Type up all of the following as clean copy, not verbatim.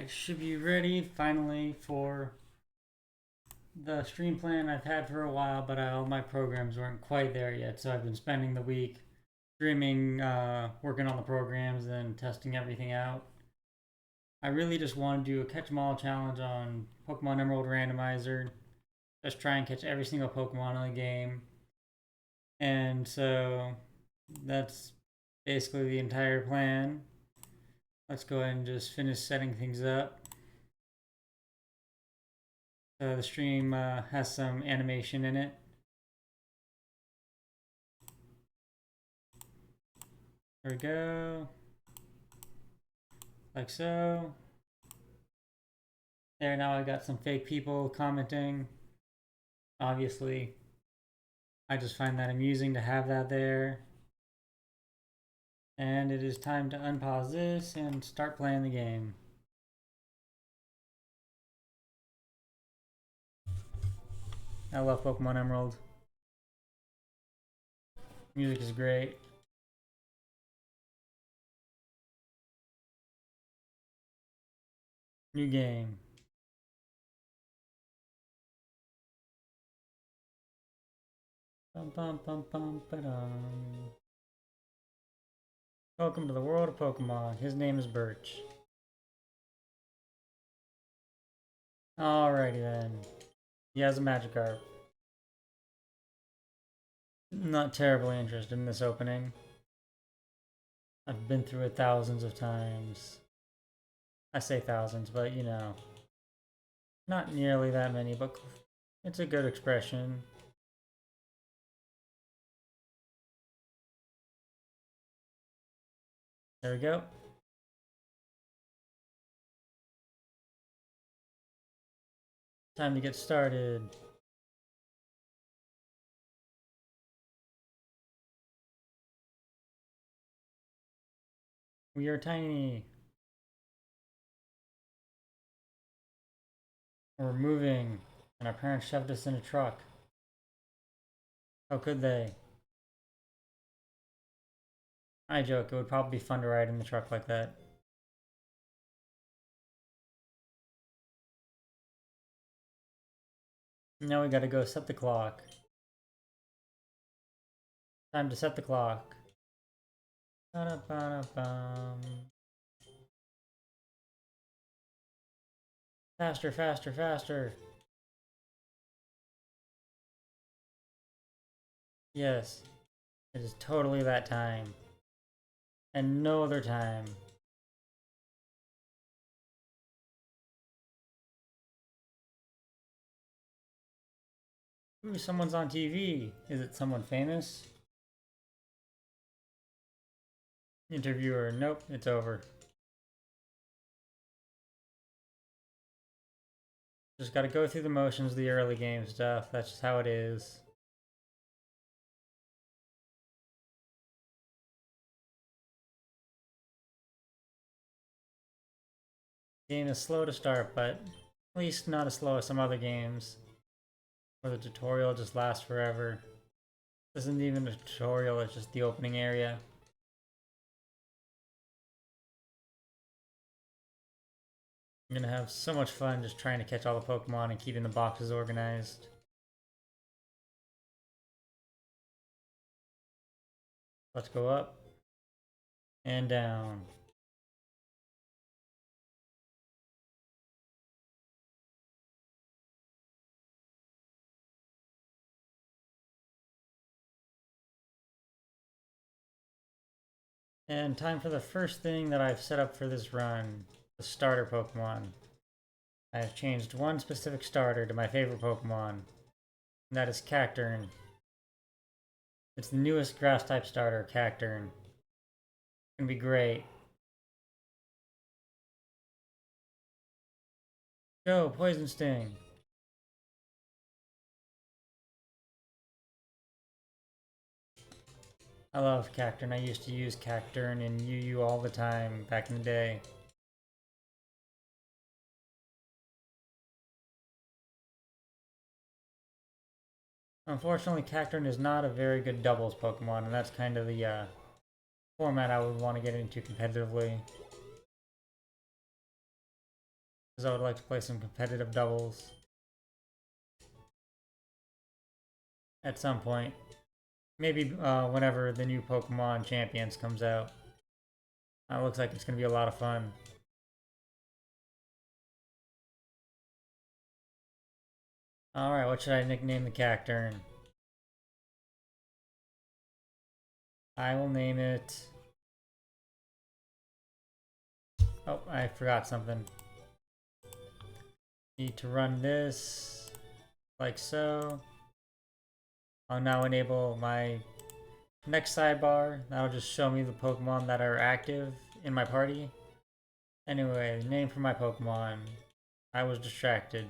Alright, should be ready finally for the stream plan I've had for a while, but all my programs weren't quite there yet, so I've been spending the week streaming, working on the programs, and testing everything out. I really just want to do a catch 'em all challenge on Pokemon Emerald Randomizer. Just try and catch every single Pokemon in the game. And so that's basically the entire plan. Let's go ahead and just finish setting things up. The stream has some animation in it. There we go. Like so. There, now I got some fake people commenting. Obviously, I just find that amusing to have that there. And it is time to unpause this and start playing the game. I love Pokemon Emerald. Music is great. New game. Bum bum bum bum ba-dum. Welcome to the world of Pokemon. His name is Birch. Alrighty then. He has a Magikarp. Not terribly interested in this opening. I've been through it thousands of times. I say thousands, but you know, not nearly that many, but it's a good expression. There we go. Time to get started. We are tiny. We're moving, and our parents shoved us in a truck. How could they? I joke, it would probably be fun to ride in the truck like that. Now we gotta go set the clock. Time to set the clock. Ba-da-ba-da-bum. Faster, faster, faster. Yes, it is totally that time. And no other time. Ooh, someone's on TV. Is it someone famous? Interviewer, nope, it's over. Just gotta go through the motions of the early game stuff, that's just how it is. Game is slow to start, but at least not as slow as some other games, where the tutorial just lasts forever. This isn't even a tutorial, it's just the opening area. I'm gonna have so much fun just trying to catch all the Pokemon and keeping the boxes organized. Let's go up and down. And time for the first thing that I've set up for this run, the starter Pokemon. I've changed one specific starter to my favorite Pokemon, and that is Cacturne. It's the newest grass-type starter, Cacturne. It's gonna be great. Go, Poison Sting! I love Cacturne. I used to use Cacturne in UU all the time back in the day. Unfortunately, Cacturne is not a very good doubles Pokemon, and that's kind of the format I would want to get into competitively. because I would like to play some competitive doubles at some point. Maybe whenever the new Pokemon Champions comes out. It looks like it's going to be a lot of fun. Alright, what should I nickname the Cacturn? I will name it... Oh, I forgot something. Need to run this like so. I'll now enable my next sidebar. That'll just show me the Pokemon that are active in my party. Anyway, name for my Pokemon. I was distracted.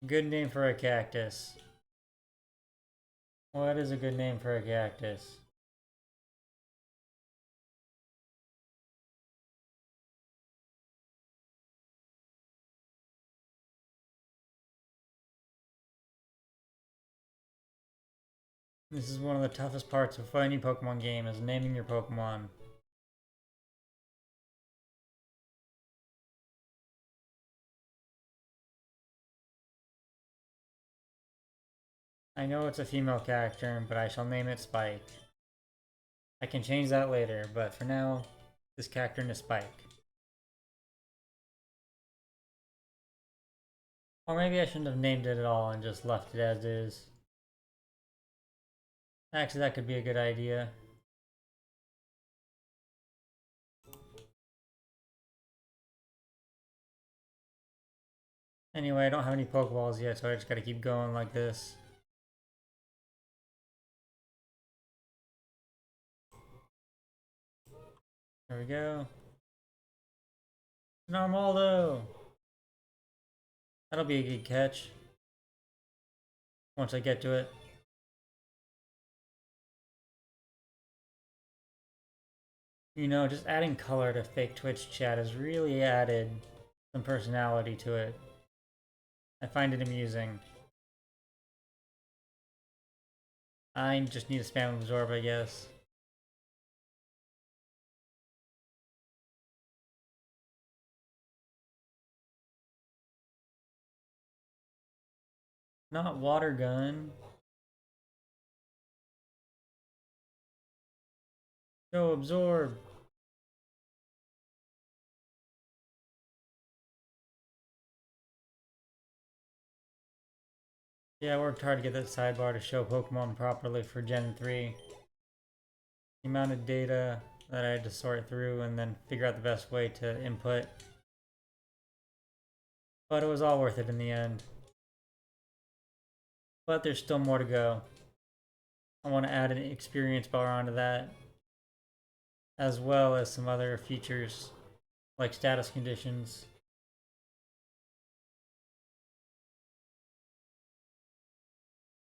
Good name for a cactus. What is a good name for a cactus? This is one of the toughest parts of any Pokemon game, is naming your Pokemon. I know it's a female character, but I shall name it Spike. I can change that later, but for now, this character is Spike. Or maybe I shouldn't have named it at all and just left it as is. Actually, that could be a good idea. Anyway, I don't have any Pokeballs yet, so I just gotta keep going like this. There we go. Normaldo! That'll be a good catch. Once I get to it. You know, just adding color to fake Twitch chat has really added some personality to it. I find it amusing. I just need to spam absorb, I guess. Not water gun. Go absorb. Yeah, I worked hard to get that sidebar to show Pokemon properly for Gen 3. The amount of data that I had to sort through and then figure out the best way to input. But it was all worth it in the end. But there's still more to go. I want to add an experience bar onto that, as well as some other features like status conditions.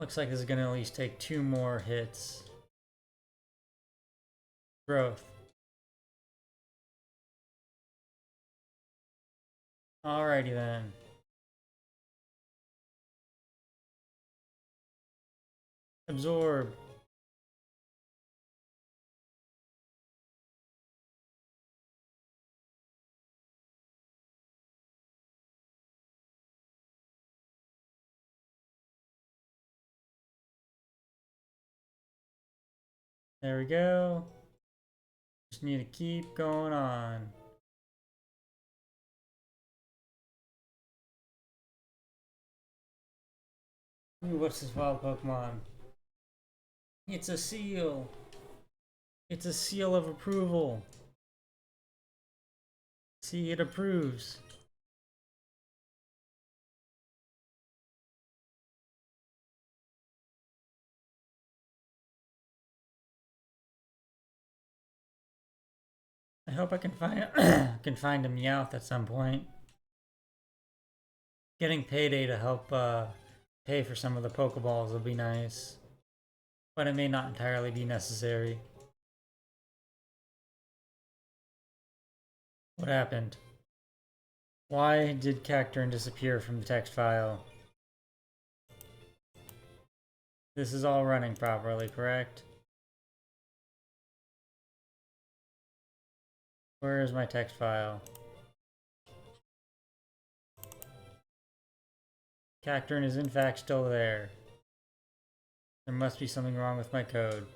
Looks like this is going to at least take 2 more hits. Growth. Alrighty then. Absorb. There we go. Just need to keep going on. Ooh, what's this wild Pokemon? It's a seal. It's a seal of approval. See, it approves. I hope I can find can find a Meowth at some point. Getting payday to help pay for some of the Pokeballs will be nice, but it may not entirely be necessary. What happened? Why did Cacturn disappear from the text file? This is all running properly, correct? Where is my text file? Cacturn is in fact still there. There must be something wrong with my code.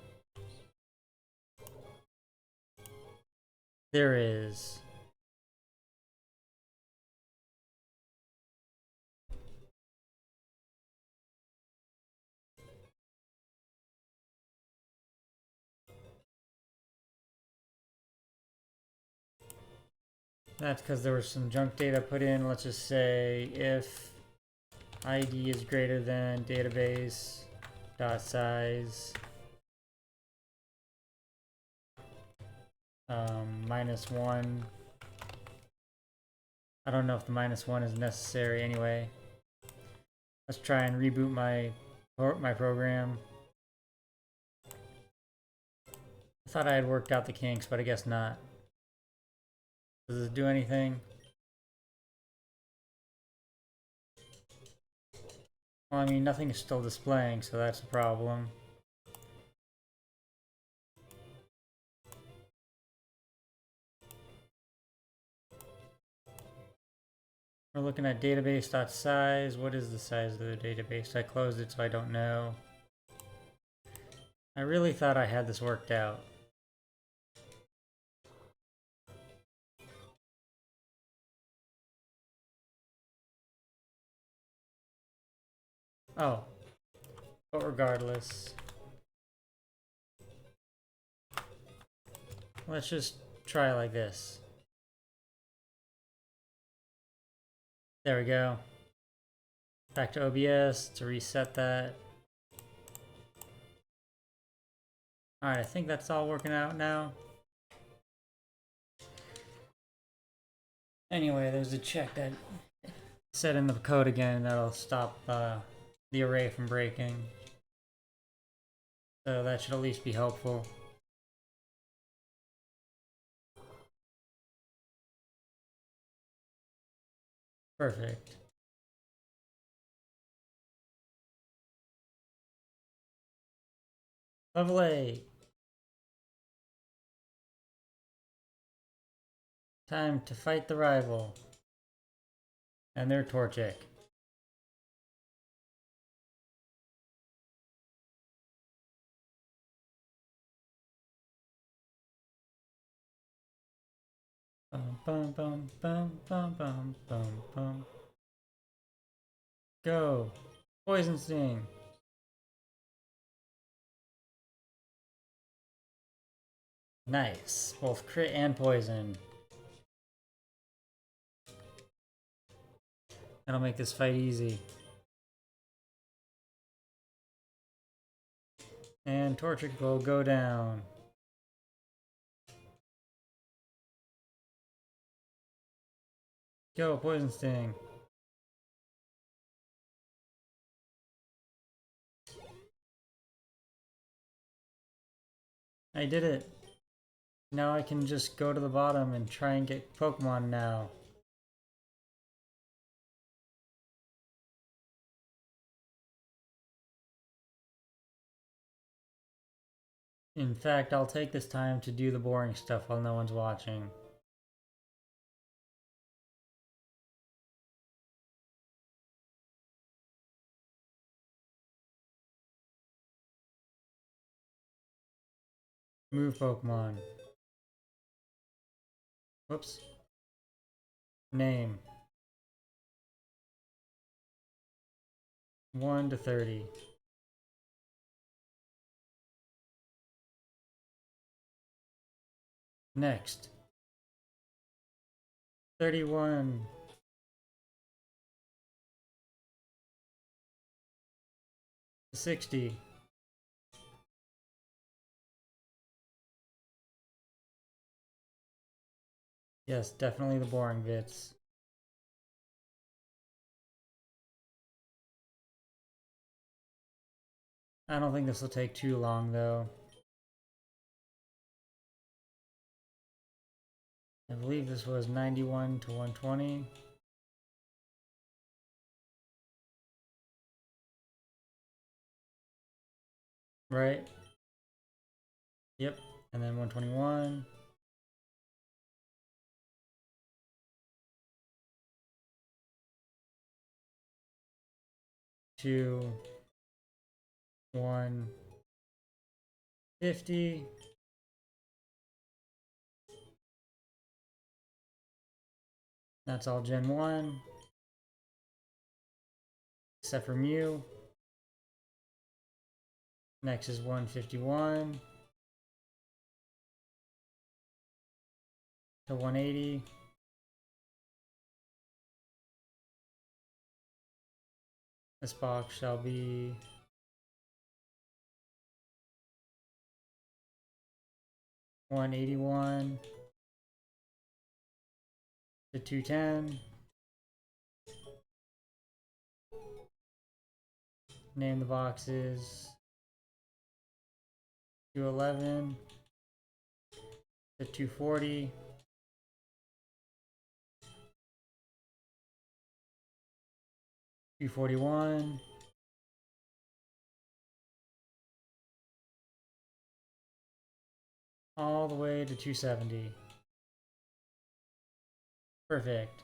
There is. That's because there was some junk data put in. Let's just say if ID is greater than database dot size -1. I don't know if the -1 is necessary anyway. Let's try and reboot my program. I thought I had worked out the kinks, but I guess not. Does this do anything? Well, I mean, nothing is still displaying, so that's a problem. We're looking at database.size. What is the size of the database? I closed it, so I don't know. I really thought I had this worked out. Oh, but regardless, let's just try it like this. There we go. Back to OBS to reset that. Alright, I think that's all working out now. Anyway, there's a check that set in the code again that'll stop the array from breaking. So that should at least be helpful. Perfect. Level 8. Time to fight the rival. And their Torchic. Bum bum bum bum bum bum bum bum. Go! Poison Sting! Nice. Both crit and poison. That'll make this fight easy. And Torchic will go down. Go, Poison Sting. I did it. Now I can just go to the bottom and try and get Pokemon now. In fact, I'll take this time to do the boring stuff while no one's watching. Move Pokemon. Whoops. Name. 1 to 30. Next. 31. To 60. Yes, definitely the boring bits. I don't think this will take too long though. I believe this was 91 to 120. Right? Yep. And then 121. to 150. That's all Gen 1. Except for mu. Next is 151 to 180. This box shall be 181 to 210. Name the boxes 211 to 240. 241. All the way to 270. Perfect.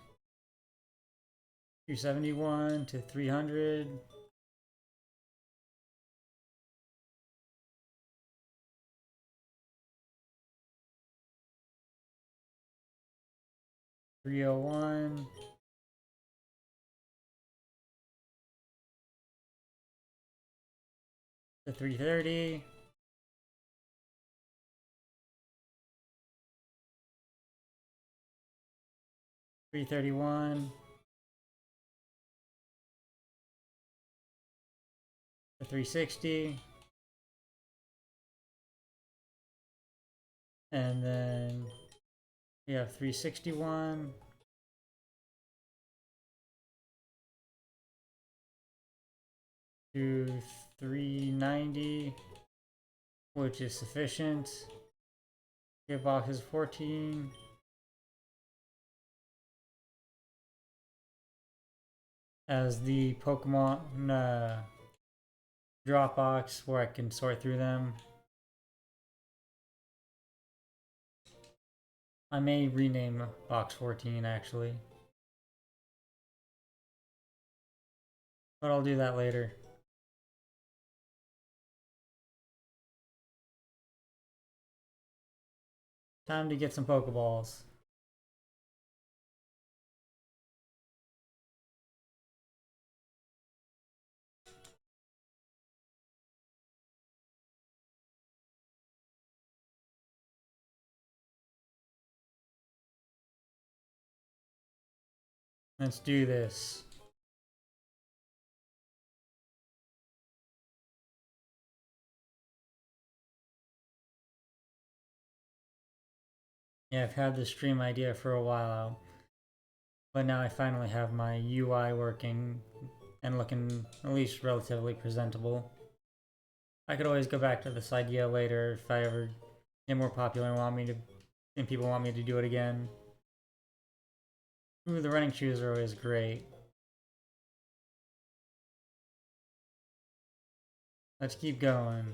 271 to 300. 301 to 330. 331 to 360. And then we have 361 to 390, which is sufficient. Give boxes 14. As the Pokemon drop box where I can sort through them. I may rename box 14 actually. But I'll do that later. Time to get some Pokeballs. Let's do this. Yeah, I've had this stream idea for a while, but now I finally have my UI working and looking at least relatively presentable. I could always go back to this idea later if I ever get more popular and people want me to do it again. Ooh, the running shoes are always great. Let's keep going.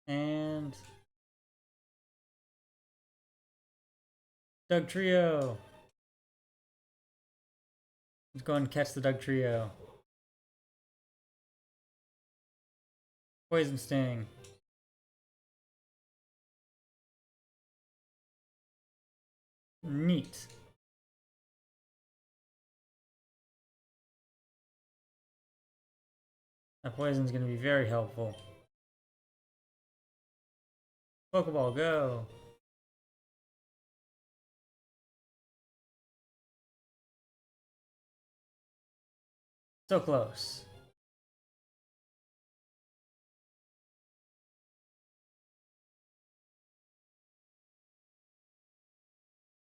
And Doug Trio. Let's go and catch the Doug Trio. Poison Sting. Neat. That poison's gonna be very helpful. Pokeball, go! So close.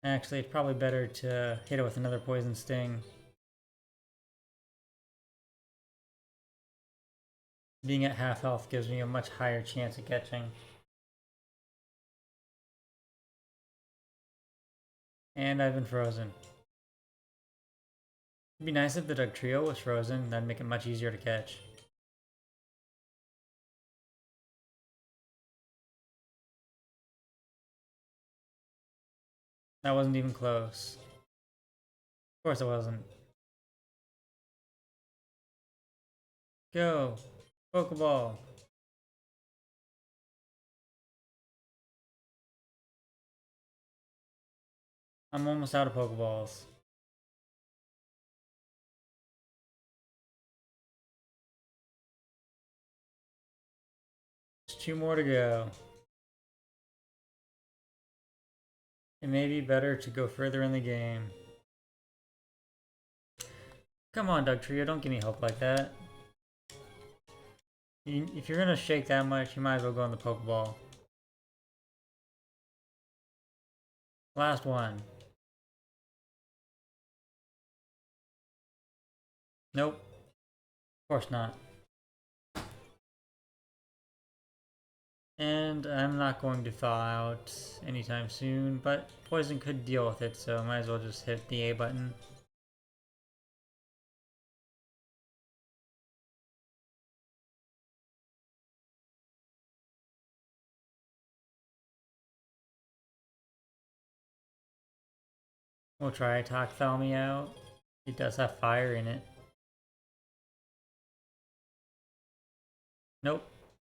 Actually, it's probably better to hit it with another Poison Sting. Being at half health gives me a much higher chance of catching. And I've been frozen. It'd be nice if the Doug Trio was frozen, that'd make it much easier to catch. That wasn't even close. course it wasn't. Go! Pokeball! I'm almost out of Pokeballs. There's 2 more to go. It may be better to go further in the game. Come on, Dugtrio, don't give me hope like that. If you're gonna shake that much, you might as well go on the Pokeball. Last one. Nope. Of course not. And I'm not going to thaw out anytime soon, but Poison could deal with it, so I might as well just hit the A button. We'll try Talk Thalmy out. It does have fire in it. Nope.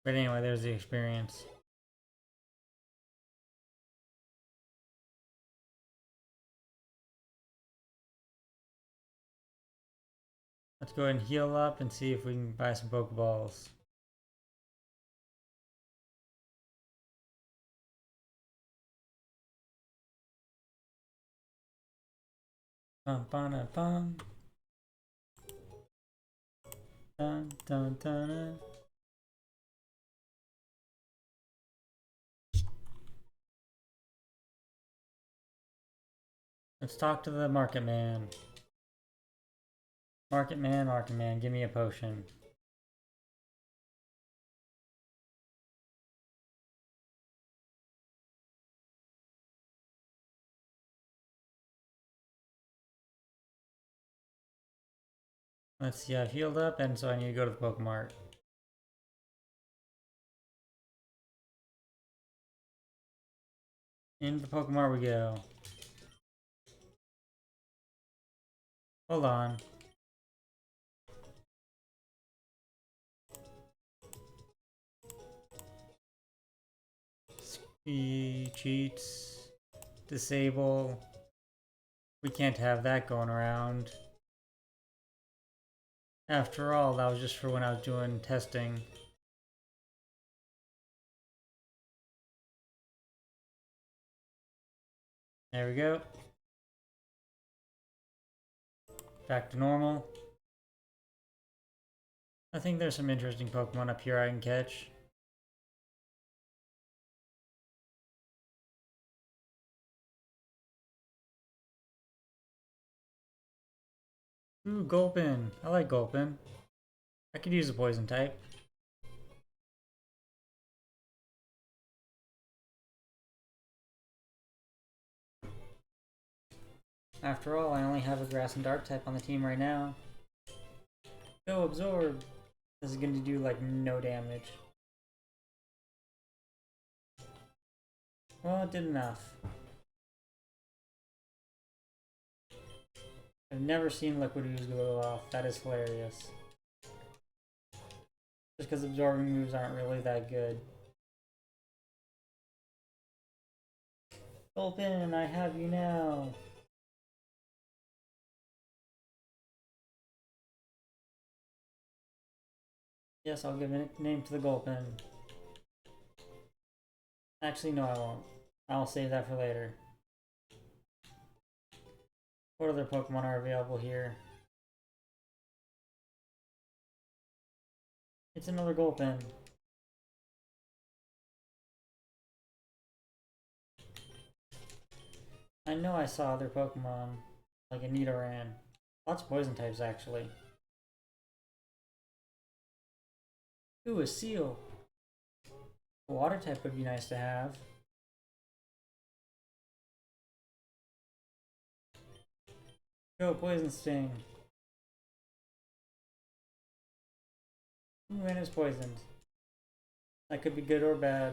But anyway, there's the experience. Let's go ahead and heal up and see if we can buy some Pokeballs. Bum bum bum. Dun dun dun. Let's talk to the market man. Market man, give me a potion. Let's see, I've healed up, and so I need to go to the Pokemart. Into the Pokemart we go. Hold on. Speed cheats. Disable. We can't have that going around. After all, that was just for when I was doing testing. There we go. Back to normal. I think there's some interesting Pokemon up here I can catch. Ooh, Gulpin. I like Gulpin. I could use a poison type. After all, I only have a grass and dark type on the team right now. Go absorb. This is going to do like no damage. Well, it did enough. I've never seen Liquid Ooze go off. That is hilarious. Just because absorbing moves aren't really that good. Gulpin, I have you now. Yes, I'll give a nickname to the Gulpin. Actually, no, I won't. I'll save that for later. What other Pokemon are available here? It's another Gulpin. I know I saw other Pokemon, like a Nidoran. Lots of poison types, actually. Ooh, a Seal. A water type would be nice to have. Go, Poison Sting. Ooh, and it's poisoned. That could be good or bad.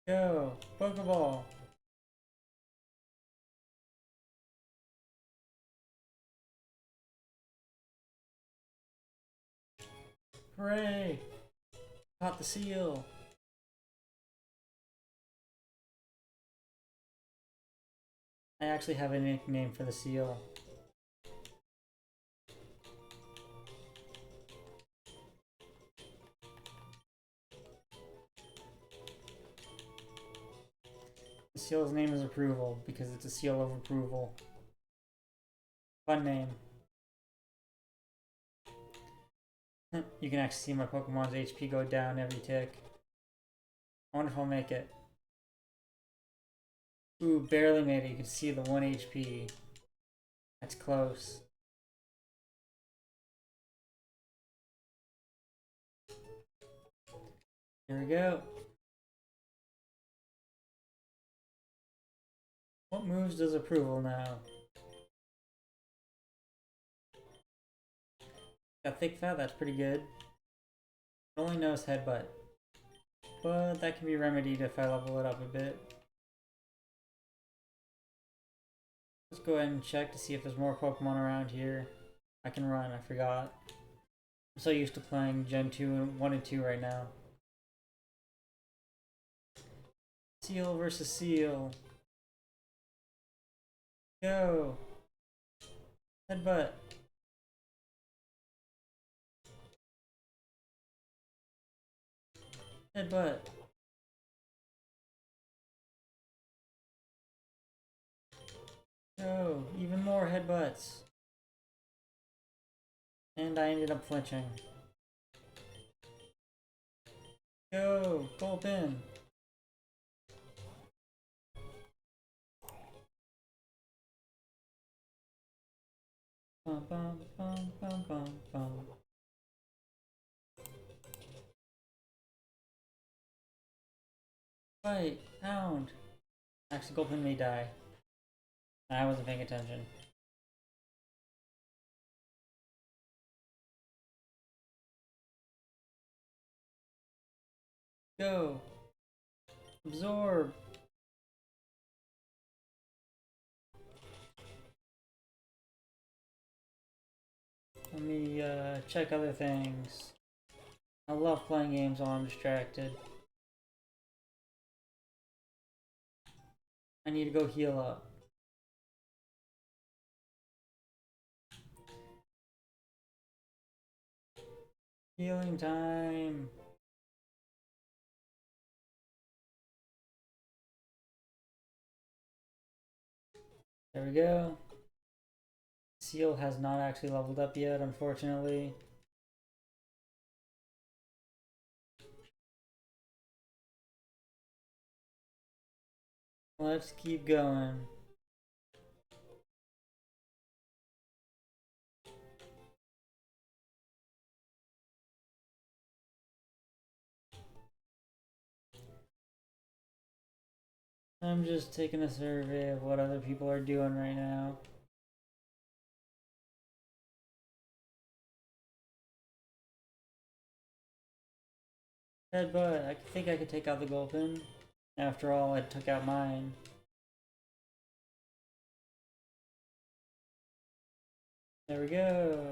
Go, Pokeball. Hooray! Caught the seal! I actually have a nickname for the seal. The seal's name is Approval because it's a seal of approval. Fun name. You can actually see my Pokemon's HP go down every tick. I wonder if I'll make it. Ooh, barely made it. You can see the 1 HP. That's close. Here we go. What moves does Approval now? Got Thick Fat, that's pretty good. It only knows Headbutt. But that can be remedied if I level it up a bit. Let's go ahead and check to see if there's more Pokemon around here. I can run, I forgot. I'm so used to playing Gen 2 and 1 and 2 right now. Seal versus Seal. Go! Headbutt. Headbutt. Go! Even more headbutts. And I ended up flinching. Go! Gulpin! Bum bum bum bum bum bum. Fight! Hound! Actually, Gulpin may die. I wasn't paying attention. Go! Absorb! Let me check other things. I love playing games while I'm distracted. I need to go heal up. Healing time! There we go. Seal has not actually leveled up yet, unfortunately. Let's keep going. I'm just taking a survey of what other people are doing right now. Headbutt. I think I could take out the Gulpin. After all, I took out mine. There we go.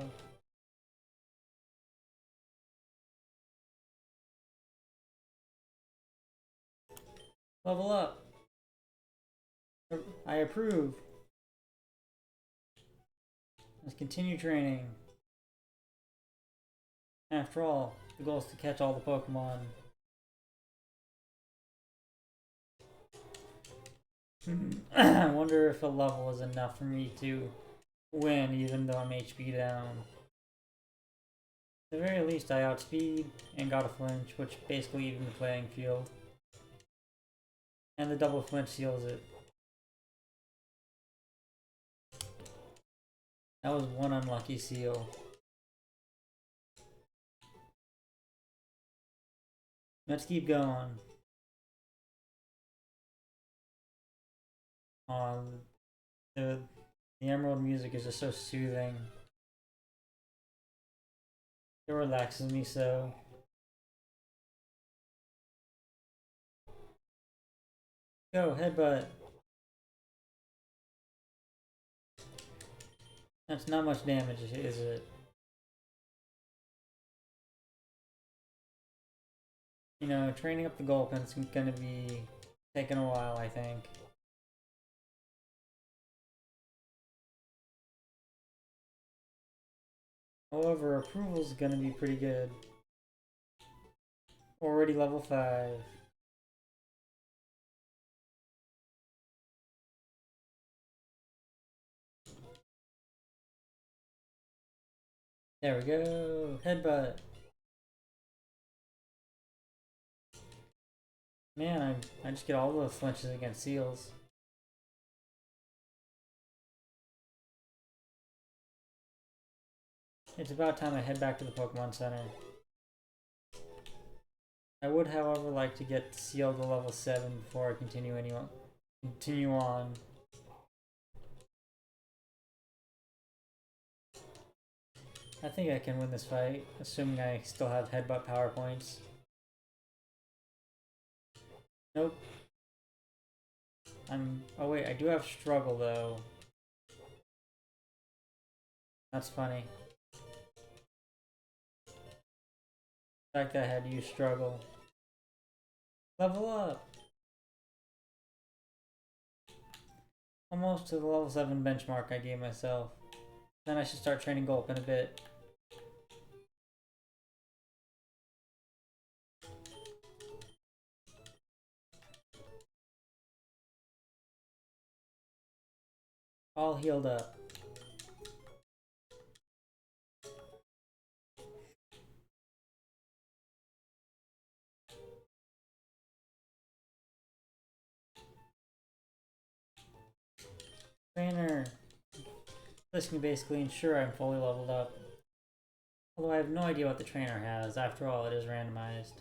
Level up. I approve. Let's continue training. After all, the goal is to catch all the Pokemon. I wonder if a level is enough for me to win even though I'm HP down. At the very least I outspeed and got a flinch, which basically evened the playing field. And the double flinch seals it. That was one unlucky seal. Let's keep going. The Emerald music is just so soothing. It relaxes me so. Go, headbutt. That's not much damage, is it? You know, training up the Gulpin's gonna be taking a while, I think. However, approval's gonna be pretty good. Already level 5. There we go. Headbutt. Man, I just get all the flinches against seals. It's about time I head back to the Pokemon Center. I would, however, like to get Seal to level 7 before I continue on. I think I can win this fight, assuming I still have Headbutt power points. Nope. Oh wait, I do have Struggle though. That's funny. The fact that I had to use Struggle. Level up! Almost to the level 7 benchmark I gave myself. Then I should start training Gulp in a bit. All healed up. Trainer. This can basically ensure I'm fully leveled up. Although I have no idea what the trainer has. After all, it is randomized.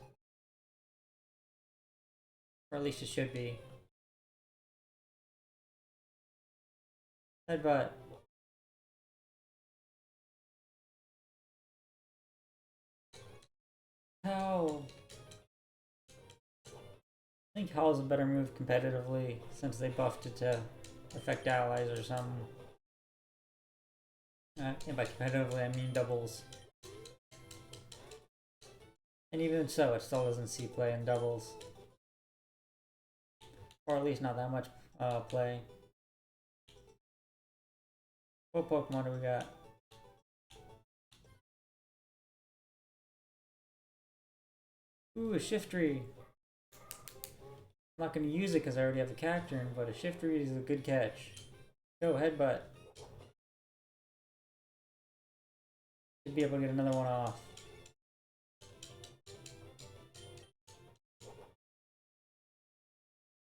Or at least it should be. Headbutt. How? I think Howl is a better move competitively since they buffed it to affect allies or something. And by competitively, I mean doubles. And even so, it still doesn't see play in doubles. Or at least not that much play. What Pokemon do we got? Ooh, a Shiftry. I'm not going to use it because I already have the Cacturn, but a Shiftry is a good catch. Go, Headbutt. Should be able to get another one off.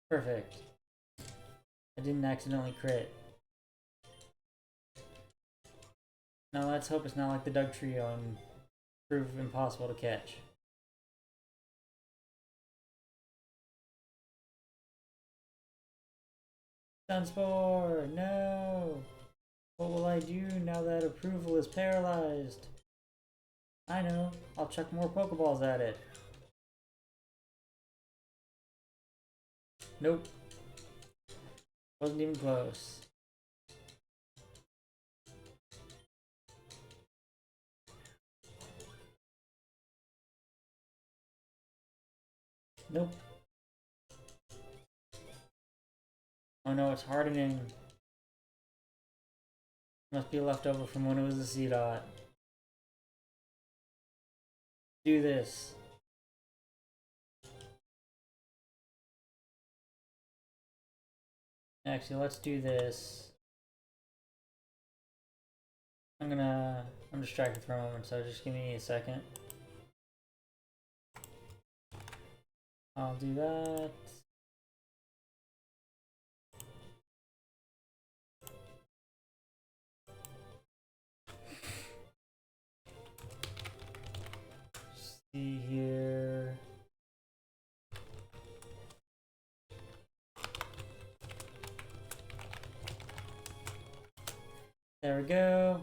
Perfect. I didn't accidentally crit. Now let's hope it's not like the Doug Trio and prove impossible to catch. Sunspore! No! What will I do now that approval is paralyzed? I know. I'll chuck more Pokeballs at it. Nope. Wasn't even close. Nope. Oh no, it's hardening. Must be left over from when it was a C-Dot. Do this. Actually, let's do this. I'm distracted for a moment, so just give me a second. I'll do that. See here. There we go.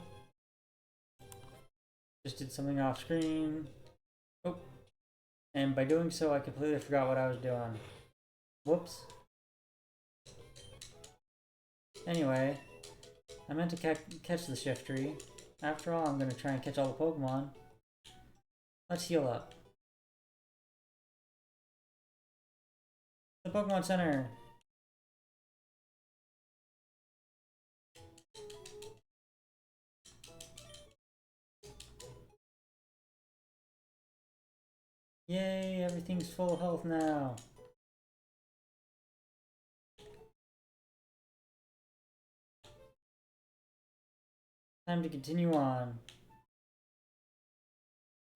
Just did something off screen. Oh. And by doing so, I completely forgot what I was doing. Whoops. Anyway, I meant to catch the Shiftry. After all, I'm going to try and catch all the Pokemon. Let's heal up. The Pokemon Center. Yay, everything's full health now. Time to continue on.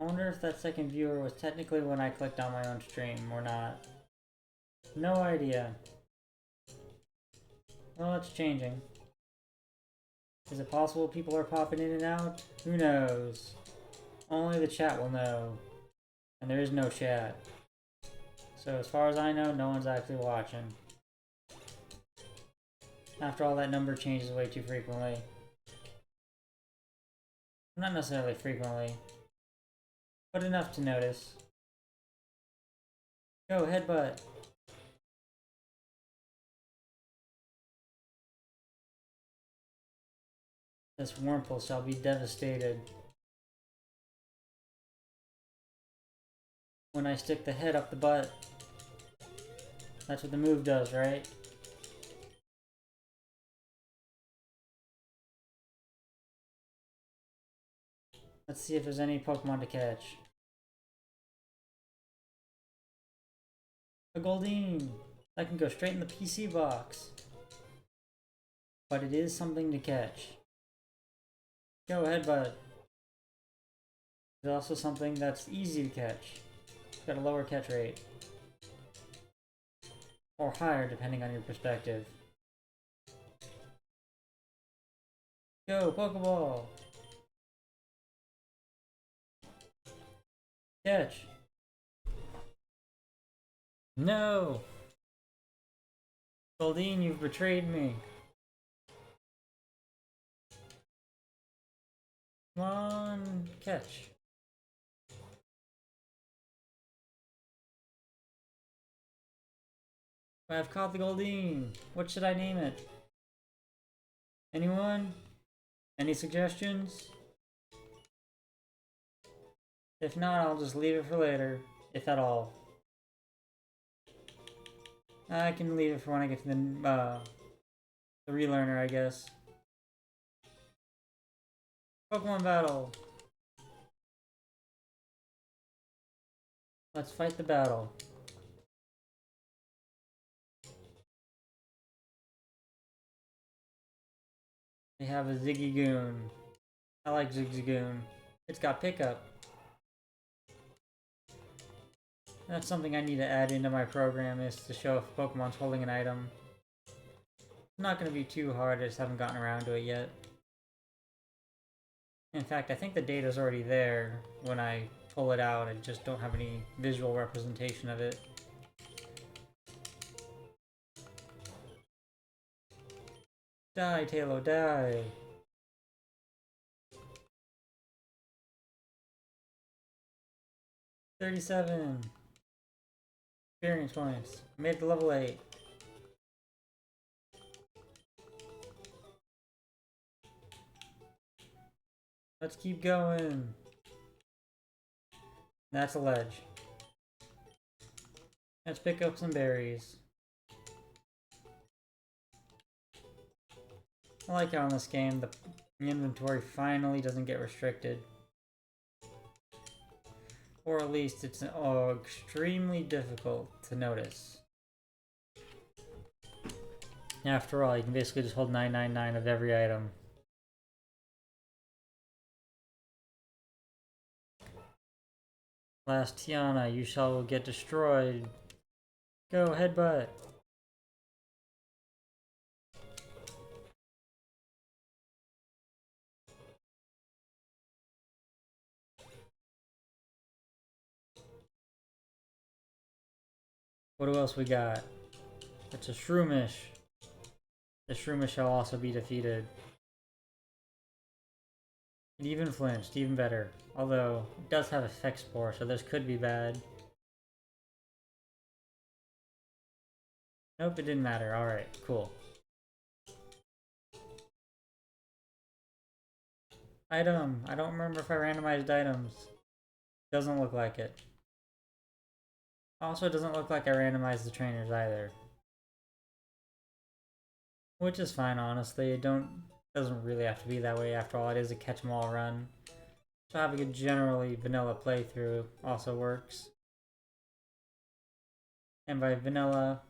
I wonder if that second viewer was technically when I clicked on my own stream or not. No idea. Well, it's changing. Is it possible people are popping in and out? Who knows? Only the chat will know. And there is no chat. So as far as I know, no one's actually watching. After all, that number changes way too frequently. Not necessarily frequently, but enough to notice. Go, headbutt! This Wurmple shall be devastated when I stick the head up the butt. That's what the move does, right? Let's see if there's any Pokemon to catch. A Goldeen! That can go straight in the PC box. But it is something to catch. Go ahead, bud. It's also something that's easy to catch. It's got a lower catch rate. Or higher, depending on your perspective. Go, Pokeball! Catch! No! Goldeen, you've betrayed me. Come on, catch. I've caught the Goldeen. What should I name it? Anyone? Any suggestions? If not, I'll just leave it for later, if at all. I can leave it for when I get to the relearner, I guess. Pokemon battle. Let's fight the battle. We have a Zigzagoon. I like Zigzagoon. It's got pickup. That's something I need to add into my program, is to show if Pokemon's holding an item. It's not going to be too hard, I just haven't gotten around to it yet. In fact, I think the data's already there when I pull it out, I just don't have any visual representation of it. Die, Talo, die! $37 experience points. Made it to level 8. Let's keep going. That's a ledge. Let's pick up some berries. I like how in this game the inventory finally doesn't get restricted. Or at least it's extremely difficult to notice. After all, you can basically just hold 999 of every item. Last Tiana, you shall get destroyed. Go, headbutt. What else we got? It's a Shroomish. The Shroomish shall also be defeated. It even flinched, even better. Although, it does have Effect Spore, so this could be bad. Nope, it didn't matter. Alright, cool. Item. I don't remember if I randomized items. Doesn't look like it. Also, it doesn't look like I randomized the trainers either. Which is fine, honestly. It doesn't really have to be that way. After all, it is a catch-em-all run. So having a generally vanilla playthrough also works. And by vanilla,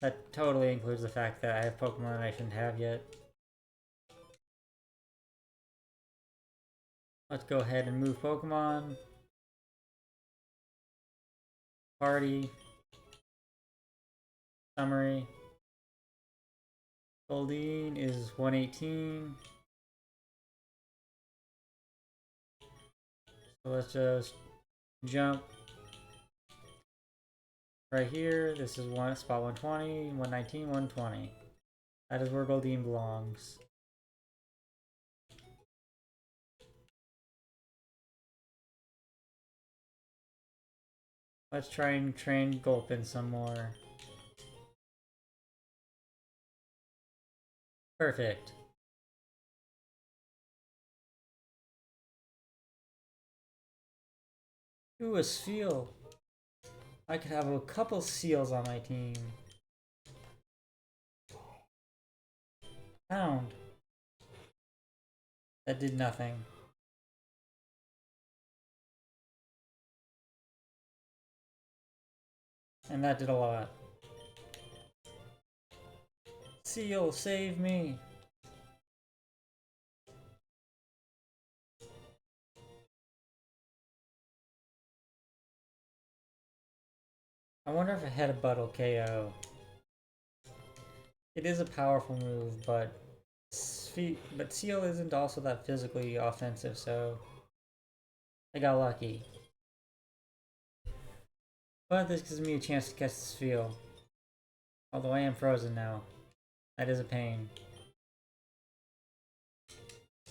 that totally includes the fact that I have Pokemon I shouldn't have yet. Let's go ahead and move Pokemon. Party. Summary. Goldeen is 118. So let's just jump right here. This is spot 120, 119, 120. That is where Goldeen belongs. Let's try and train Gulpin some more. Perfect. Ooh, a seal. I could have a couple seals on my team. Pound. That did nothing. And that did a lot. Seal, save me! I wonder if a headbutt will KO. It is a powerful move, but Seal isn't also that physically offensive, so I got lucky. But this gives me a chance to catch this Seal. Although I am frozen now. That is a pain.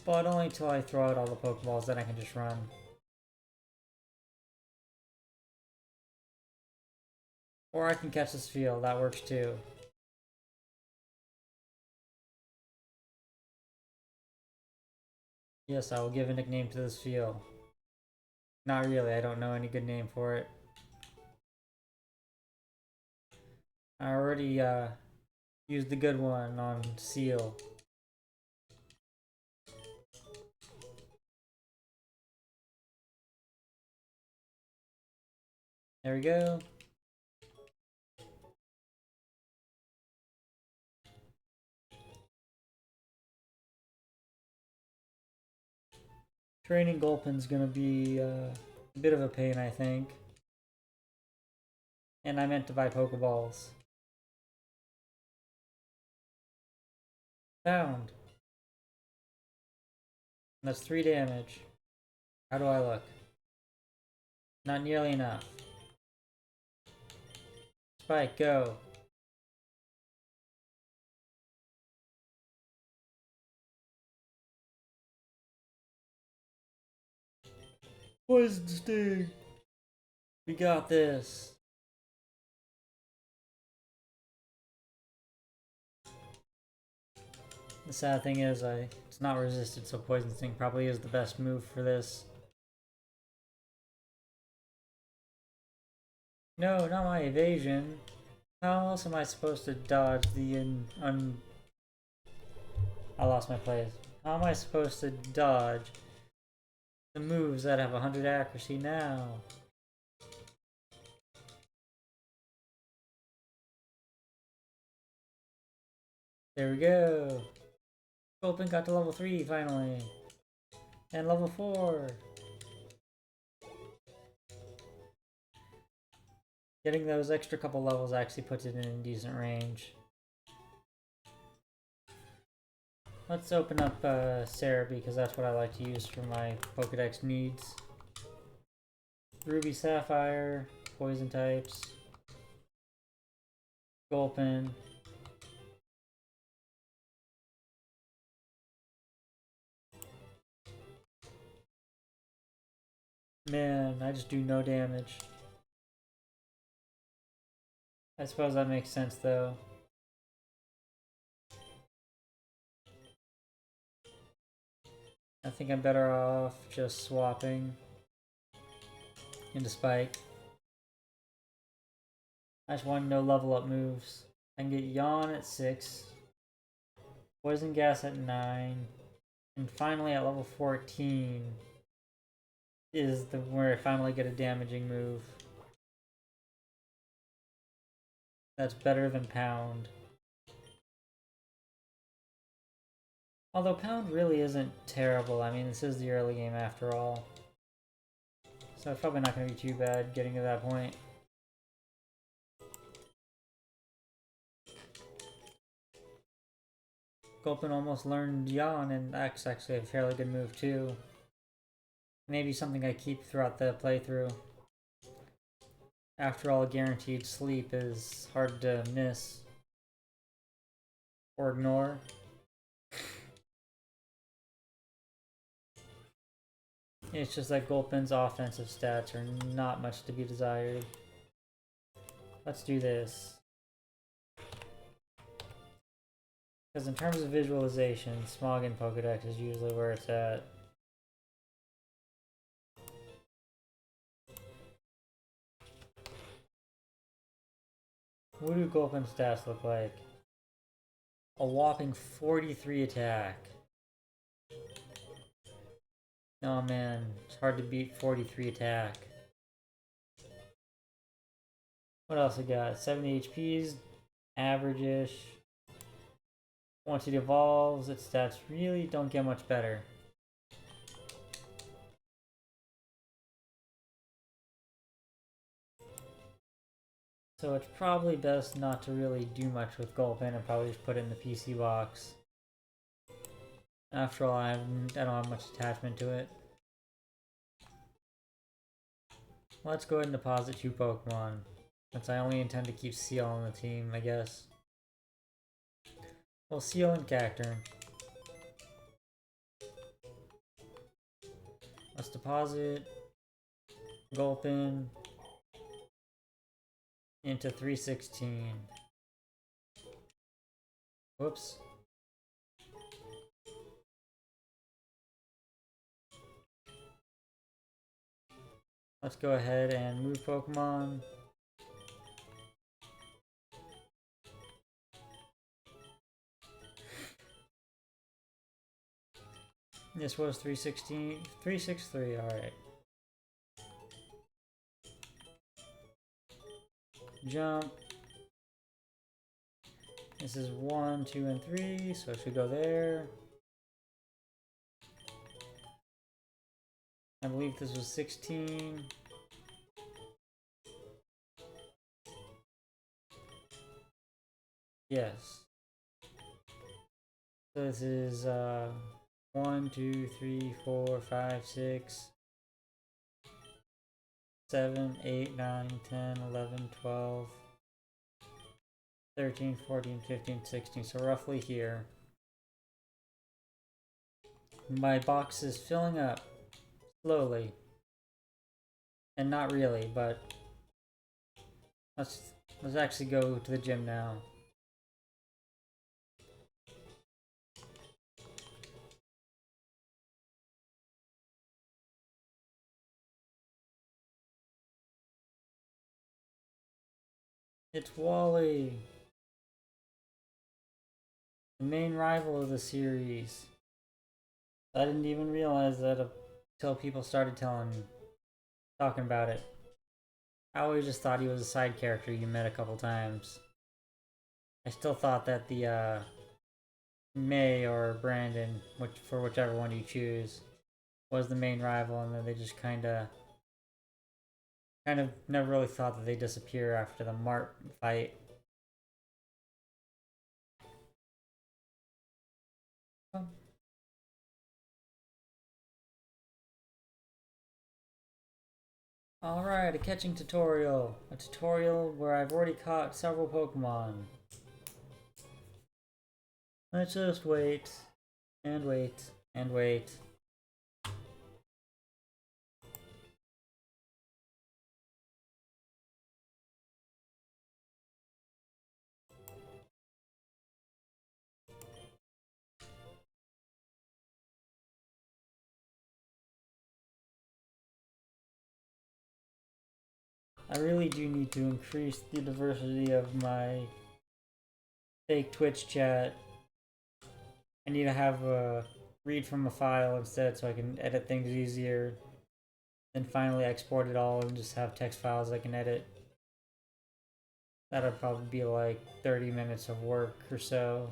But only until I throw out all the Pokeballs, then I can just run. Or I can catch this Seal, that works too. Yes, I will give a nickname to this Seal. Not really, I don't know any good name for it. I already used the good one on Seal. There we go. Training Gulpin's gonna be a bit of a pain, I think. And I meant to buy Pokeballs. Found. That's 3 damage. How do I look? Not nearly enough. Spike, go. Poison Sting. We got this. The sad thing is, it's not resisted, so Poison Sting probably is the best move for this. No, not my evasion. How else am I supposed to dodge the I lost my place. How am I supposed to dodge the moves that have 100 accuracy now? There we go. Open got to level 3 finally. And level 4. Getting those extra couple levels actually puts it in a decent range. Let's open up Cerebi because that's what I like to use for my Pokedex needs. Ruby Sapphire, poison types. Gulpin. Man, I just do no damage. I suppose that makes sense though. I think I'm better off just swapping into Spike. I just want no level up moves. I can get Yawn at 6, Poison Gas at 9, and finally at level 14 is the where I finally get a damaging move. That's better than Pound. Although Pound really isn't terrible. I mean, this is the early game after all. So it's probably not going to be too bad getting to that point. Gulpin almost learned Yawn, and that's actually a fairly good move too. Maybe something I keep throughout the playthrough. After all, guaranteed sleep is hard to miss or ignore. It's just that Gulpin's offensive stats are not much to be desired. Let's do this. Because in terms of visualization, Smog and Pokedex is usually where it's at. What do Gulpin's stats look like? A whopping 43 attack. Oh man, it's hard to beat 43 attack. What else I got? 70 HPs, average-ish. Once it evolves, its stats really don't get much better. So it's probably best not to really do much with Gulpin and probably just put it in the PC box. After all, I don't have much attachment to it. Let's go ahead and deposit 2 Pokemon, since I only intend to keep Seal on the team, I guess. Well, Seal and Cacturne. Let's deposit Gulpin into 316. Whoops. Let's go ahead and move Pokemon. This was 316, 363, alright. Jump. This is 1, 2, and 3, so it should go there. I believe this was 16. Yes. So this is 1, 2, 3, 4, 5, 6, 7, 8, 9, 10, 11, 12, 13, 14, 15, 16. So roughly here. My box is filling up slowly. And not really, but let's actually go to the gym now. It's Wally, the main rival of the series. I didn't even realize that until people started talking about it. I always just thought he was a side character you met a couple times. I still thought that the May or Brandon, for whichever one you choose, was the main rival, and then they just kind of never really thought that they disappear after the Mart fight. Alright, a catching tutorial. A tutorial where I've already caught several Pokemon. Let's just wait, and wait, and wait. I really do need to increase the diversity of my fake Twitch chat. I need to have a read from a file instead so I can edit things easier. Then finally export it all and just have text files I can edit. That'll probably be like 30 minutes of work or so.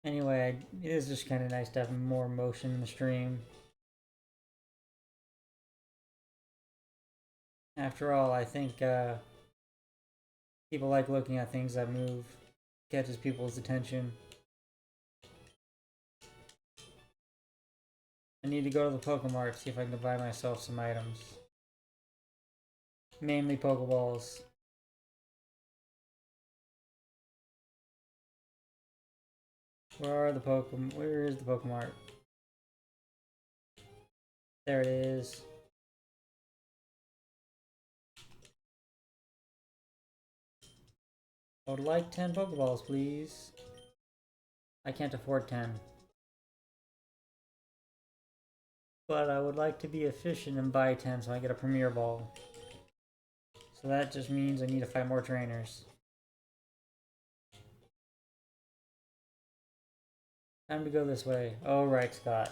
Anyway, it is just kind of nice to have more motion in the stream. After all, I think people like looking at things that move, catches people's attention. I need to go to the Pokemart, see if I can buy myself some items. Mainly Pokeballs. Where is the Pokemart? There it is. I would like 10 Pokeballs, please. I can't afford 10. But I would like to be efficient and buy 10 so I get a Premier Ball. So that just means I need to fight more trainers. Time to go this way. Oh, right, Scott.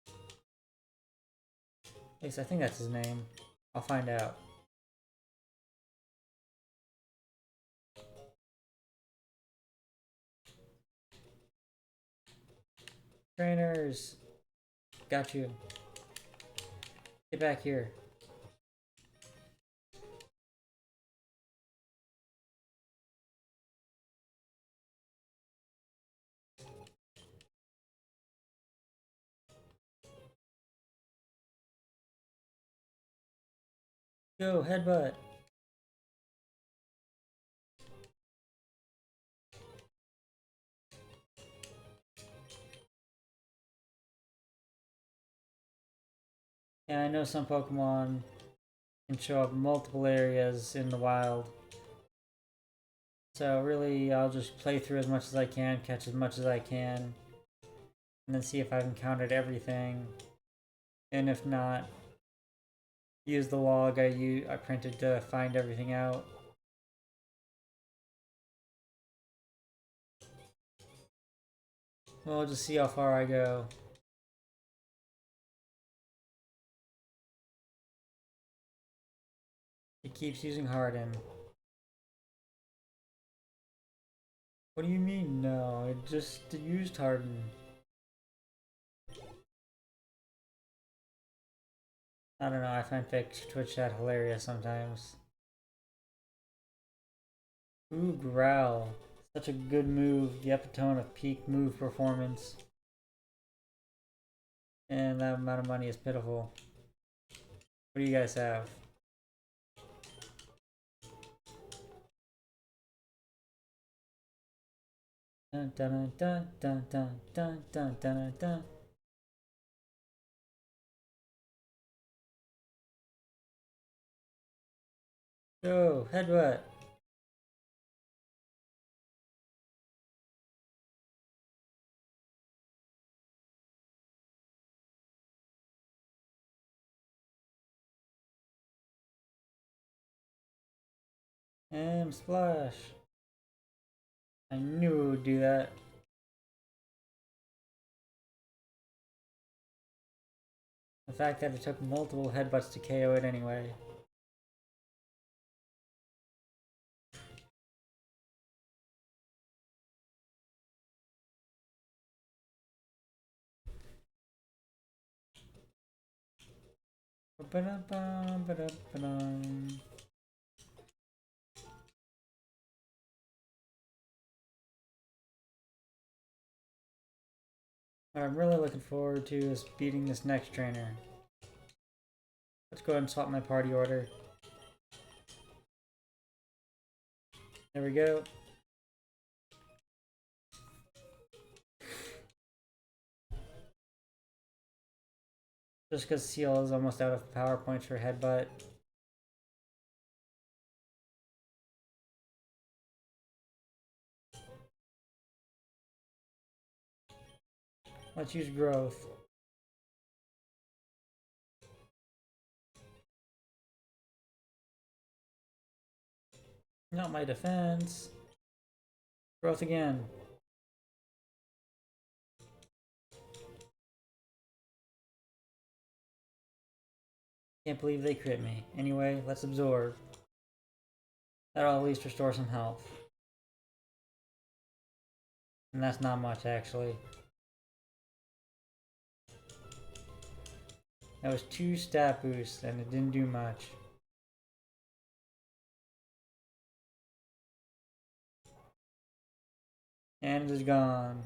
At least I think that's his name. I'll find out. Trainers! Got you. Get back here. Go, headbutt! Yeah, I know some Pokemon can show up in multiple areas in the wild. So really, I'll just play through as much as I can, catch as much as I can, and then see if I've encountered everything. And if not, use the log I printed to find everything out. We'll just see how far I go. It keeps using Harden. What do you mean, no? It just used Harden. I don't know, I find fake Twitch chat hilarious sometimes. Ooh, Growl. Such a good move, the epitome of peak move performance. And that amount of money is pitiful. What do you guys have? Dun dun dun dun dun dun dun dun dun. Go, headbutt. And splash. I knew it would do that. The fact that it took multiple headbutts to KO it anyway. Ba-da-bum, ba-da-ba-dum. What I'm really looking forward to is beating this next trainer. Let's go ahead and swap my party order. There we go. Just because Seal is almost out of power points for headbutt. Let's use growth. Not my defense. Growth again. Can't believe they crit me. Anyway, let's absorb. That'll at least restore some health. And that's not much, actually. That was 2 stat boosts, and it didn't do much. And it is gone.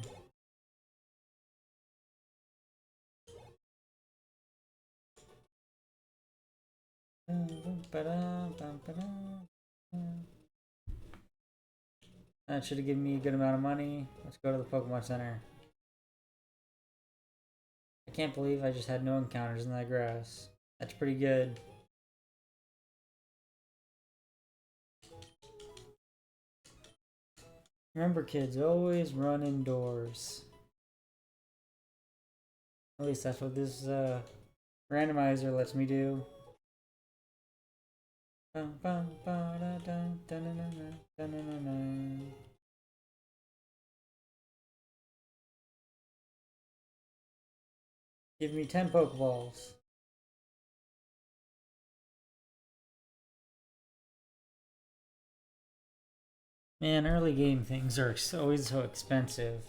That should have given me a good amount of money. Let's go to the Pokemon Center. I can't believe I just had no encounters in that grass. That's pretty good. Remember, kids, always run indoors. At least that's what this randomizer lets me do. Give me 10 Pokeballs. Man, early game things are always so expensive.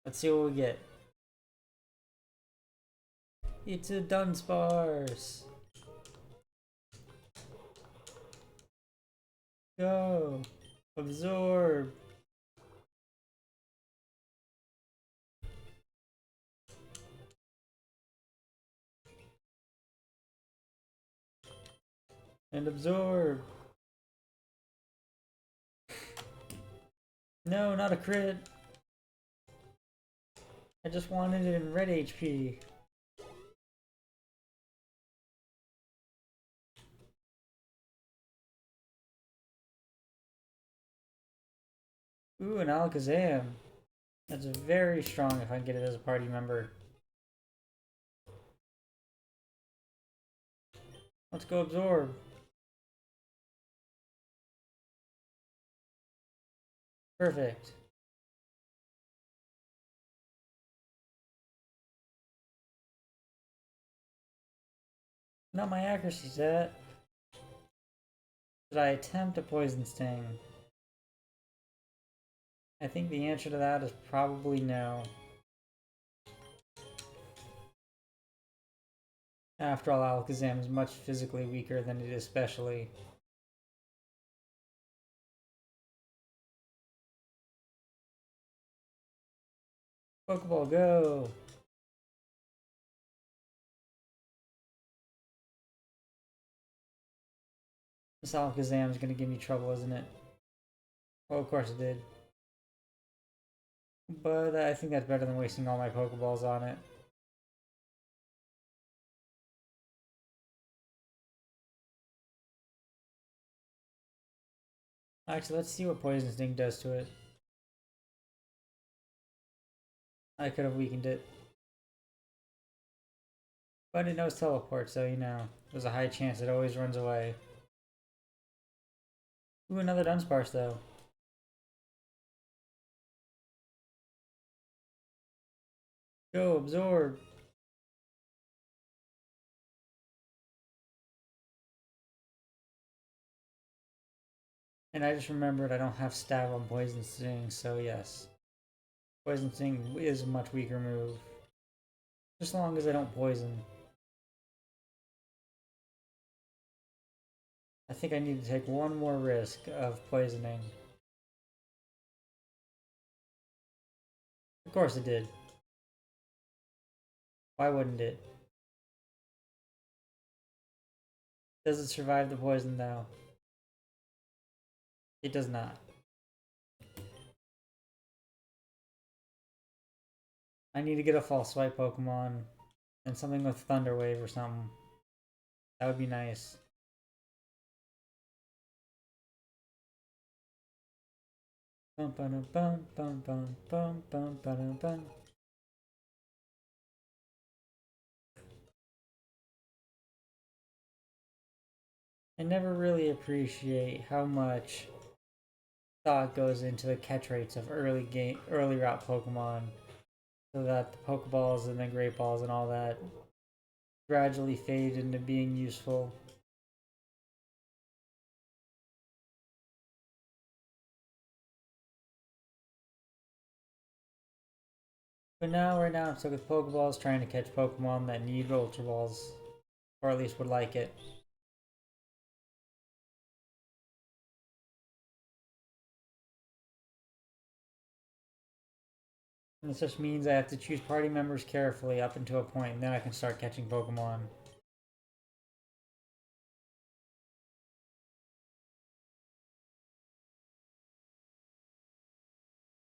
Let's see what we get. It's a Dunsparce. Go. Absorb. And absorb. No, not a crit. I just wanted it in red HP. Ooh, an Alakazam. That's very strong if I can get it as a party member. Let's go absorb. Perfect. Not my accuracy set. Did I attempt a Poison Sting? I think the answer to that is probably no. After all, Alakazam is much physically weaker than it is specially. Pokeball, go! This Alakazam is gonna give me trouble, isn't it? Well, of course it did. But I think that's better than wasting all my Pokeballs on it. Actually, let's see what Poison Sting does to it. I could have weakened it. But it knows teleport, so you know, there's a high chance it always runs away. Ooh, another Dunsparce though. Go, absorb. And I just remembered I don't have stab on Poison Sting, so yes. Poison Sting is a much weaker move. Just as long as I don't poison. I think I need to take one more risk of poisoning. Of course it did. Why wouldn't it? Does it survive the poison though? It does not. I need to get a false swipe Pokemon and something with Thunder Wave or something. That would be nice. Bum bum bum bum bum bum bum bum bum. I never really appreciate how much thought goes into the catch rates of early route Pokemon, so that the Pokeballs and the Great Balls and all that gradually fade into being useful. But now, right now, I'm stuck with Pokeballs trying to catch Pokemon that need Ultra Balls, or at least would like it. And this just means I have to choose party members carefully up until a point, and then I can start catching Pokemon.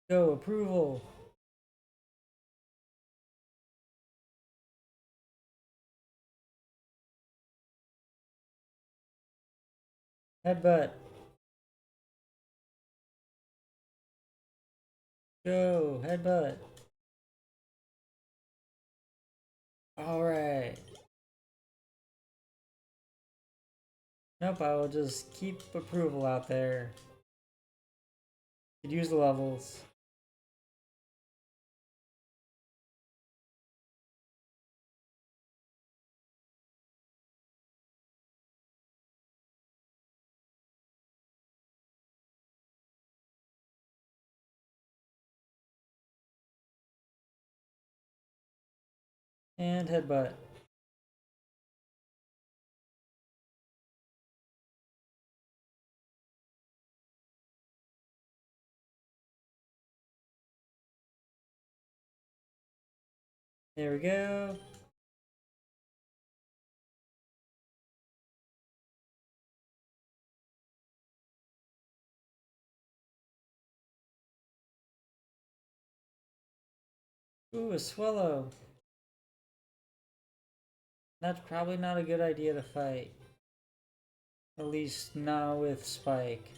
Go, approval! Headbutt! Go, headbutt! Alright. Nope, I will just keep approval out there. Could use the levels. And headbutt. There we go. Ooh, a Swallow. That's probably not a good idea to fight. At least not with Spike.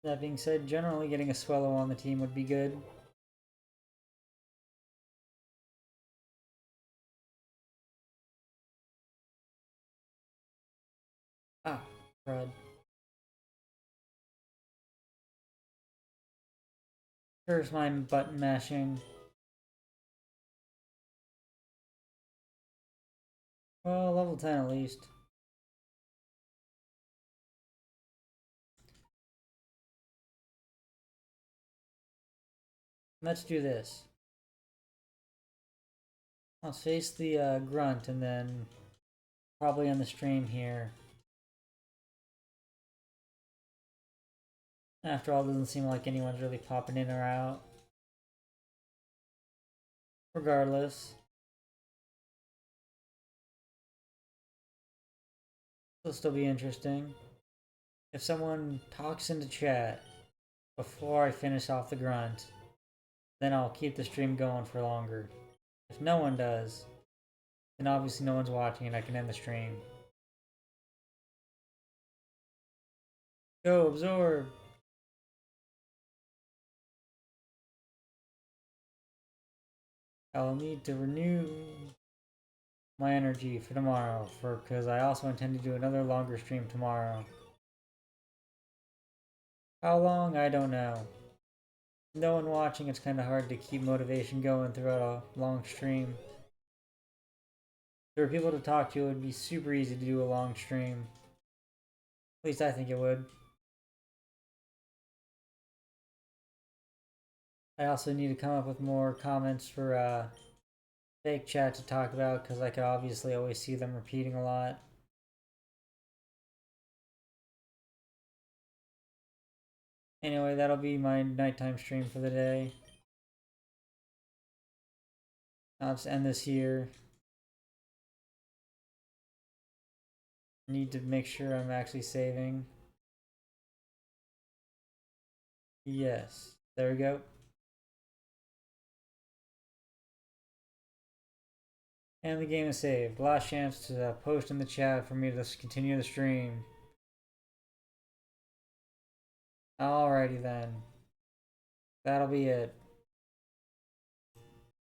That being said, generally getting a Swallow on the team would be good. Ah, crud. Here's my button mashing. Well, level 10 at least. Let's do this. Let's face the grunt and then probably on the stream here. After all, it doesn't seem like anyone's really popping in or out. Regardless, it'll still be interesting. If someone talks into chat before I finish off the grunt, then I'll keep the stream going for longer. If no one does, then obviously no one's watching and I can end the stream. Go, absorb! I'll need to renew my energy for tomorrow, because I also intend to do another longer stream tomorrow. How long? I don't know. No one watching, it's kind of hard to keep motivation going throughout a long stream. If there were people to talk to, it would be super easy to do a long stream. At least I think it would. I also need to come up with more comments for fake chat to talk about, because I could obviously always see them repeating a lot. Anyway, that'll be my nighttime stream for the day. I'll just end this here. Need to make sure I'm actually saving. Yes. There we go. And the game is saved. Last chance to post in the chat for me to continue the stream. Alrighty then. That'll be it.